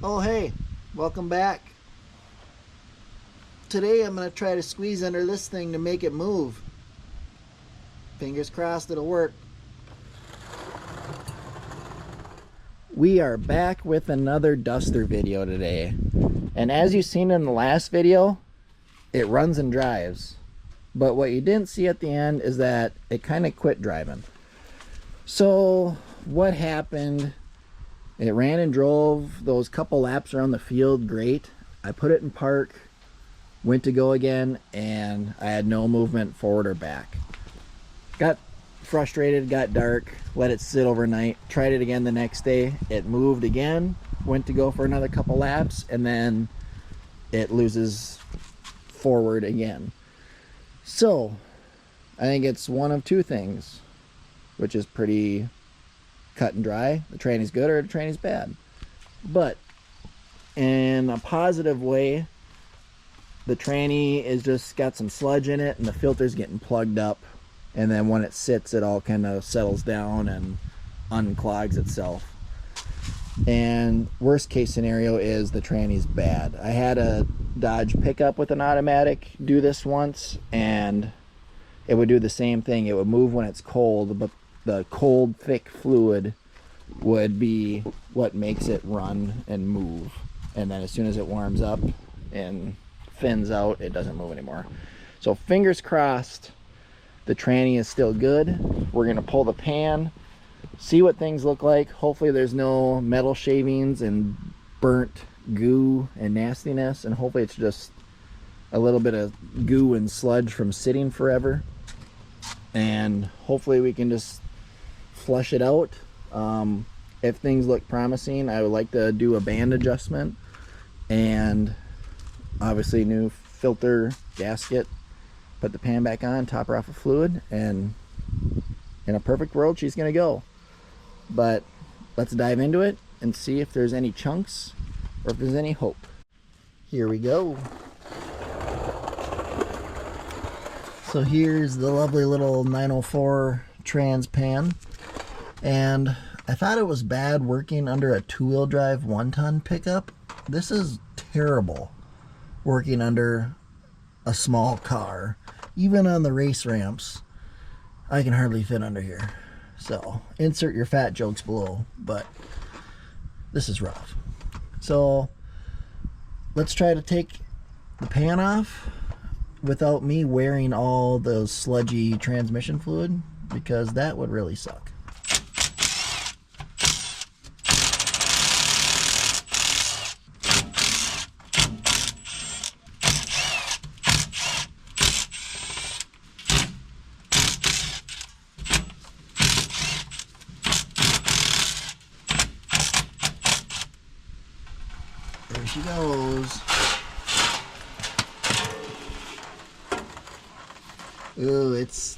Oh hey, welcome back. Today I'm going to try to squeeze under this thing to make it move. Fingers crossed it'll work. We are back with another duster video today. And as you've seen in the last video, it runs and drives. But what you didn't see at the end is that it kind of quit driving. So what happened? It ran and drove those couple laps around the field great. I put it in park, went to go again, and I had no movement forward or back. Got frustrated, got dark, let it sit overnight, tried it again the next day. It moved again, went to go for another couple laps, and then it loses forward again. So I think it's one of two things, which is pretty cut and dry. The training's good or the training's bad. But in a positive way, the tranny is just got some sludge in it and the filter's getting plugged up, and then when it sits it all kind of settles down and unclogs itself. And worst case scenario is the tranny's bad. I had a Dodge pickup with an automatic do this once, and it would do the same thing. It would move when it's cold, but the cold thick fluid would be what makes it run and move, and then as soon as it warms up and thins out, it doesn't move anymore. So fingers crossed the tranny is still good. We're gonna pull the pan, see what things look like. Hopefully there's no metal shavings and burnt goo and nastiness, and hopefully it's just a little bit of goo and sludge from sitting forever, and hopefully we can just flush it out. If things look promising, I would like to do a band adjustment and obviously new filter gasket, put the pan back on, top her off with fluid, and in a perfect world she's gonna go. But let's dive into it and see if there's any chunks or if there's any hope. Here we go. So here's the lovely little 904 trans pan, and I thought it was bad working under a two-wheel drive 1-ton pickup. This is terrible working under a small car. Even on the race ramps, I can hardly fit under here. So insert your fat jokes below, but this is rough. So let's try to take the pan off without me wearing all the sludgy transmission fluid, because that would really suck. There she goes. Ooh, it's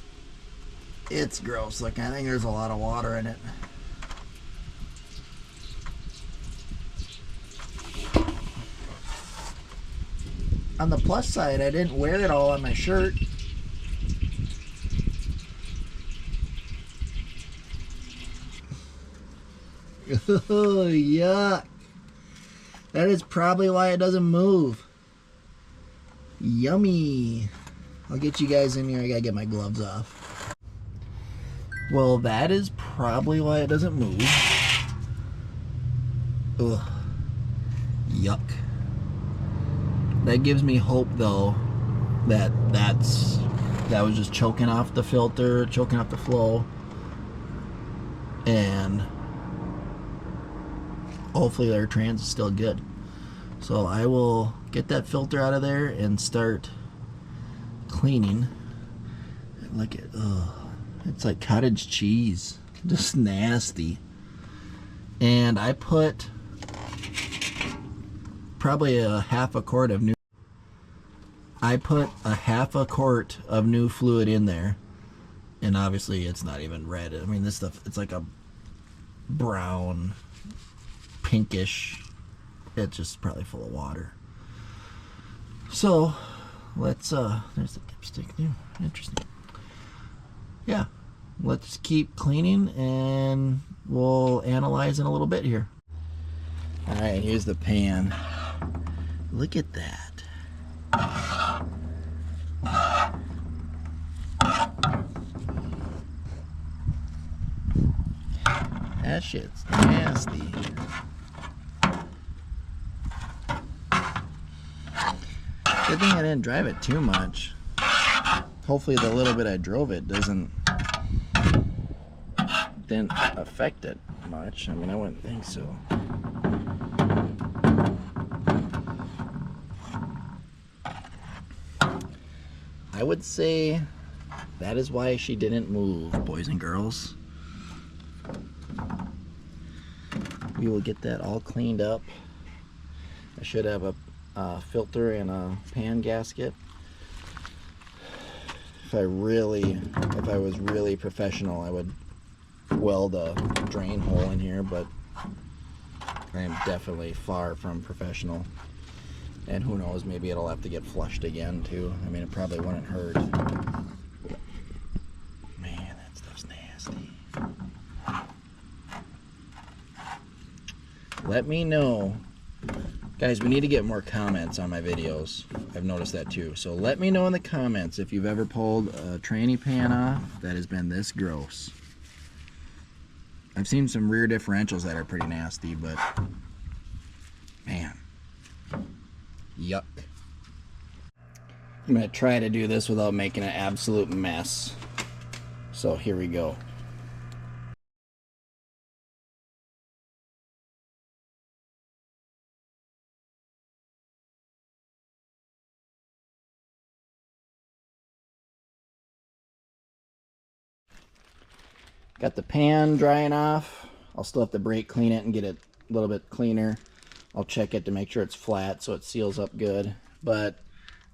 gross looking. I think there's a lot of water in it. On the plus side, I didn't wear it all on my shirt. Oh, yuck. That is probably why it doesn't move. Yummy. I'll get you guys in here. I gotta get my gloves off. Well, that is probably why it doesn't move. Ugh. Yuck. That gives me hope, though, that was just choking off the filter, choking off the flow, and hopefully our trans is still good. So I will get that filter out of there and start cleaning. Look at, it's like cottage cheese, just nasty. And I put probably a half a quart of new fluid in there, and obviously it's not even red. I mean, this stuff, it's like a brown, pinkish. It's just probably full of water. So let's there's the dipstick there. Interesting. Yeah, let's keep cleaning and we'll analyze in a little bit here. All right, here's the pan. Look at that. That shit's nasty. Good thing I didn't drive it too much. Hopefully the little bit I drove it didn't affect it much. I mean, I wouldn't think so. I would say that is why she didn't move, boys and girls. We will get that all cleaned up. I should have a filter and a pan gasket. If I was really professional, I would weld a drain hole in here, but I am definitely far from professional. And who knows, maybe it'll have to get flushed again too. I mean, it probably wouldn't hurt. Man, that stuff's nasty. Let me know. Guys, we need to get more comments on my videos. I've noticed that too. So let me know in the comments if you've ever pulled a tranny pan off that has been this gross. I've seen some rear differentials that are pretty nasty, but man, yuck. I'm gonna try to do this without making an absolute mess. So here we go. Got the pan drying off. I'll still have to brake clean it and get it a little bit cleaner. I'll check it to make sure it's flat so it seals up good. But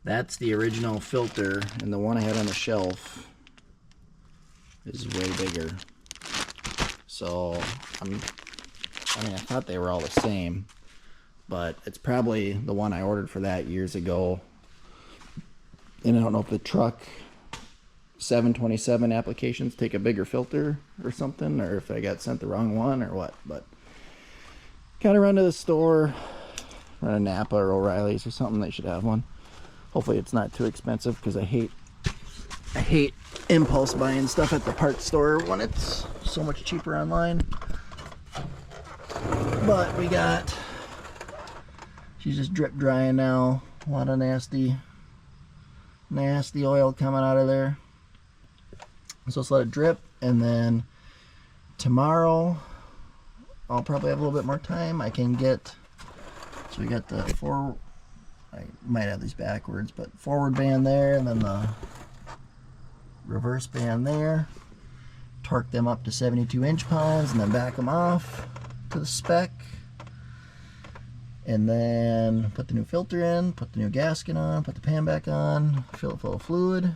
that's the original filter, and the one I had on the shelf is way bigger. So I mean, I thought they were all the same, but it's probably the one I ordered for that years ago. And I don't know if the truck 727 applications take a bigger filter or something, or if I got sent the wrong one or what. But kind of run to the store, run to Napa or O'Reilly's or something. They should have one. Hopefully it's not too expensive, because I hate impulse buying stuff at the parts store when it's so much cheaper online. But we got, she's just drip drying now. A lot of nasty oil coming out of there. So let's let it drip, and then tomorrow I'll probably have a little bit more time. I can get, so we got the I might have these backwards, but forward band there, and then the reverse band there. Torque them up to 72 inch-pounds, and then back them off to the spec. And then put the new filter in, put the new gasket on, put the pan back on, fill it full of fluid.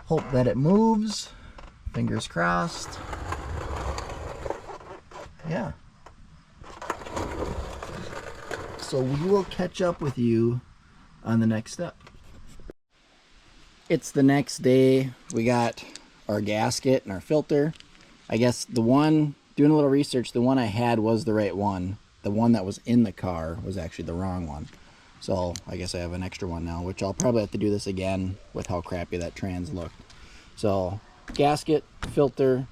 Hope that it moves. Fingers crossed. Yeah. So we will catch up with you on the next step. It's the next day. We got our gasket and our filter. I guess the one, doing a little research, the one I had was the right one. The one that was in the car was actually the wrong one. So I guess I have an extra one now, which I'll probably have to do this again with how crappy that trans looked. So gasket, filter,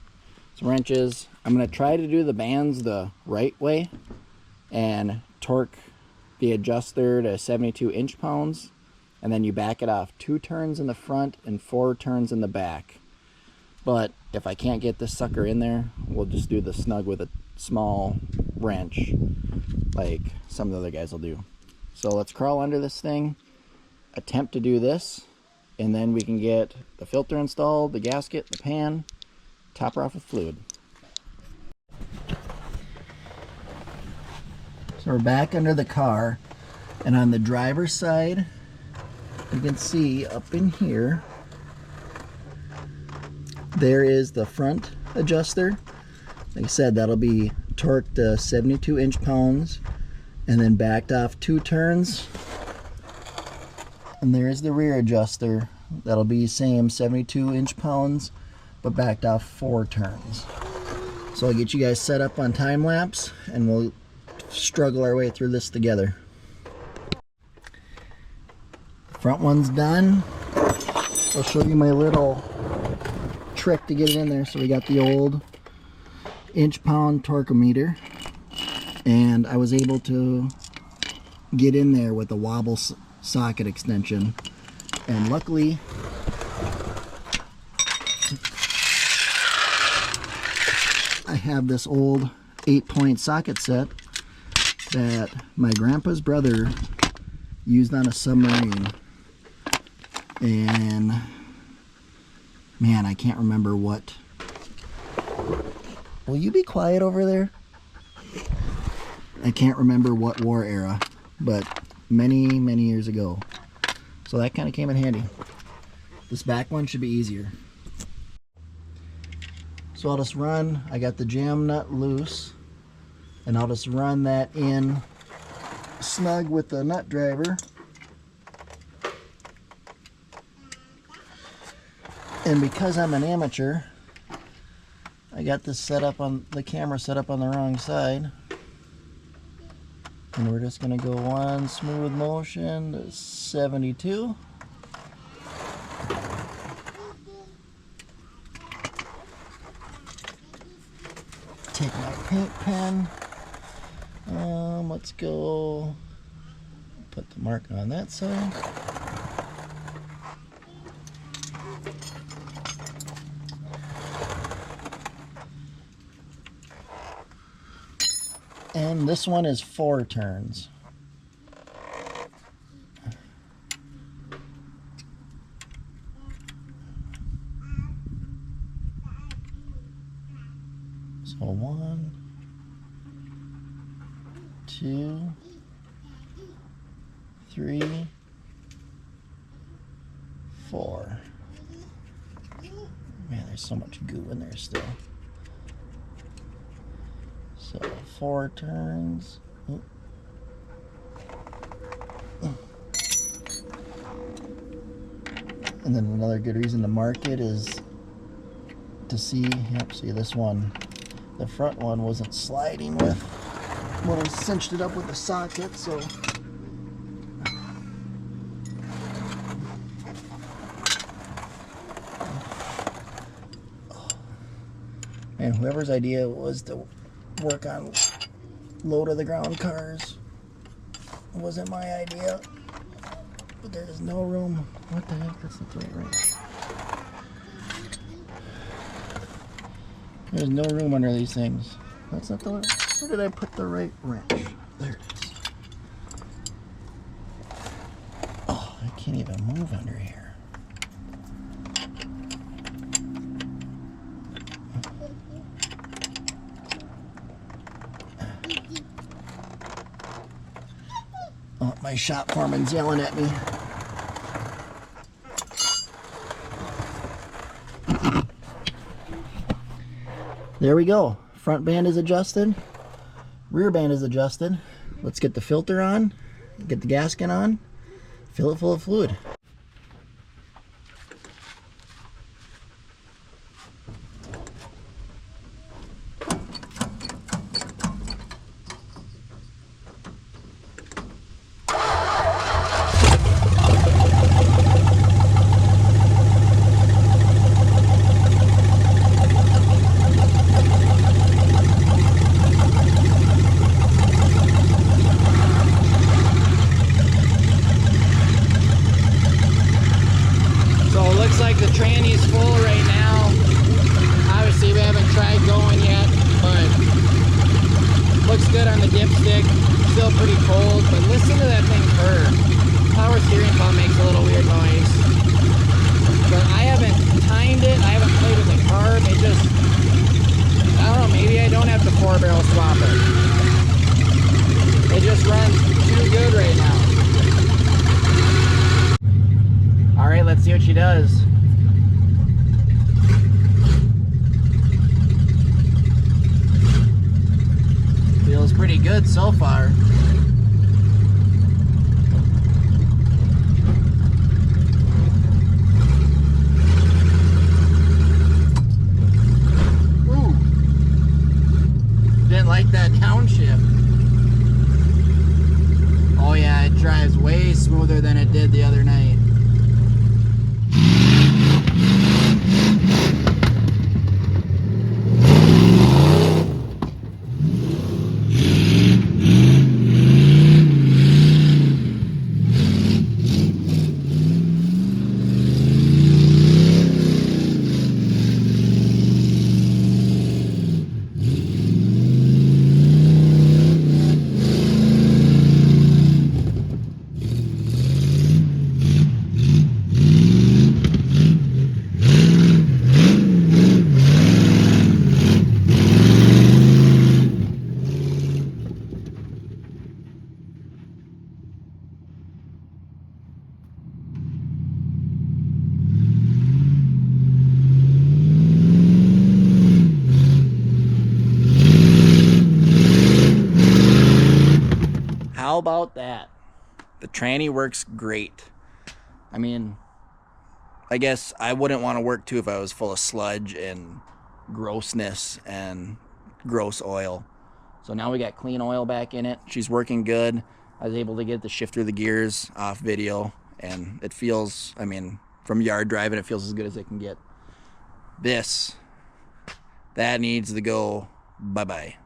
some wrenches. I'm going to try to do the bands the right way and torque the adjuster to 72 inch-pounds, and then you back it off 2 turns in the front and 4 turns in the back. But if I can't get this sucker in there, we'll just do the snug with a small wrench like some of the other guys will do. So let's crawl under this thing, attempt to do this, and then we can get the filter installed, the gasket, the pan, top her off with fluid. So we're back under the car, and on the driver's side, you can see up in here, there is the front adjuster. Like I said, that'll be torqued to 72 inch-pounds and then backed off 2 turns. And there's the rear adjuster. That'll be same 72 inch-pounds, but backed off 4 turns. So I'll get you guys set up on time lapse, and we'll struggle our way through this together. Front one's done. I'll show you my little trick to get it in there. So we got the old inch-pound torquemeter, and I was able to get in there with a wobble socket extension, and luckily I have this old 8-point socket set that my grandpa's brother used on a submarine, and man, I can't remember what. Will you be quiet over there? I can't remember what war era, but many years ago. So that kind of came in handy. This back one should be easier. So I'll just run, I got the jam nut loose, and I'll just run that in snug with the nut driver. And because I'm an amateur, I got this set up on the camera set up on the wrong side. And we're just gonna go one smooth motion to 72. Take my paint pen. Let's go put the mark on that side. And this one is 4 turns. So 1, 2, 3, 4. Man, there's so much goo in there still. So 4 turns. And then another good reason to mark it is to see, yep, see this one, the front one wasn't sliding with when I cinched it up with the socket, so and whoever's idea it was to work on low to the ground cars, it wasn't my idea, but there's no room. What the heck, that's not the right wrench. There's no room under these things. That's not the, where did I put the right wrench? There it is. Oh, I can't even move under here. Oh, my shop foreman's yelling at me. There we go. Front band is adjusted. Rear band is adjusted. Let's get the filter on, get the gasket on, fill it full of fluid. The tranny's full right now. Obviously we haven't tried going yet, but looks good on the dipstick. Still pretty cold, but listen to that thing purr. Power steering pump makes a little weird noise. But I haven't timed it, I haven't played with the carb. It just, I don't know, maybe I don't have to 4-barrel swap it. It just runs too good right now. Alright, let's see what she does. Feels pretty good so far. Ooh. Didn't like that downshift. drives way smoother than it did the other night. How about that? The tranny works great. I mean, I guess I wouldn't want to work too if I was full of sludge and grossness and gross oil. So now we got clean oil back in it. She's working good. I was able to get the shifter of the gears off video, and it feels, I mean, from yard driving, it feels as good as it can get. That needs to go bye-bye.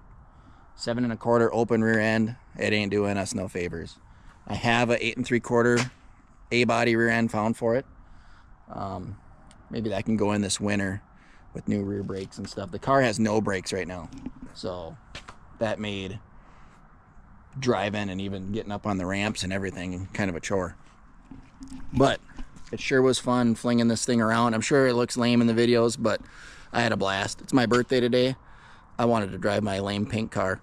7 1/4 open rear end. It ain't doing us no favors. I have a 8 3/4 A-body rear end found for it. Maybe that can go in this winter with new rear brakes and stuff. The car has no brakes right now, so that made driving and even getting up on the ramps and everything kind of a chore. But it sure was fun flinging this thing around. I'm sure it looks lame in the videos, but I had a blast. It's my birthday today. I wanted to drive my lame pink car.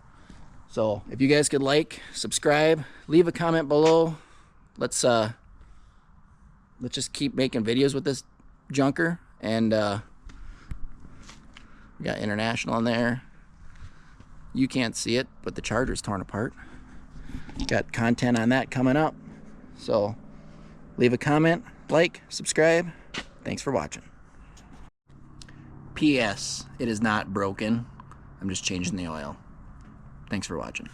So if you guys could like, subscribe, leave a comment below. Let's just keep making videos with this junker. And we got international in there. You can't see it, but the charger's torn apart. Got content on that coming up. So leave a comment, like, subscribe. Thanks for watching. P.S. It is not broken. I'm just changing the oil. Thanks for watching.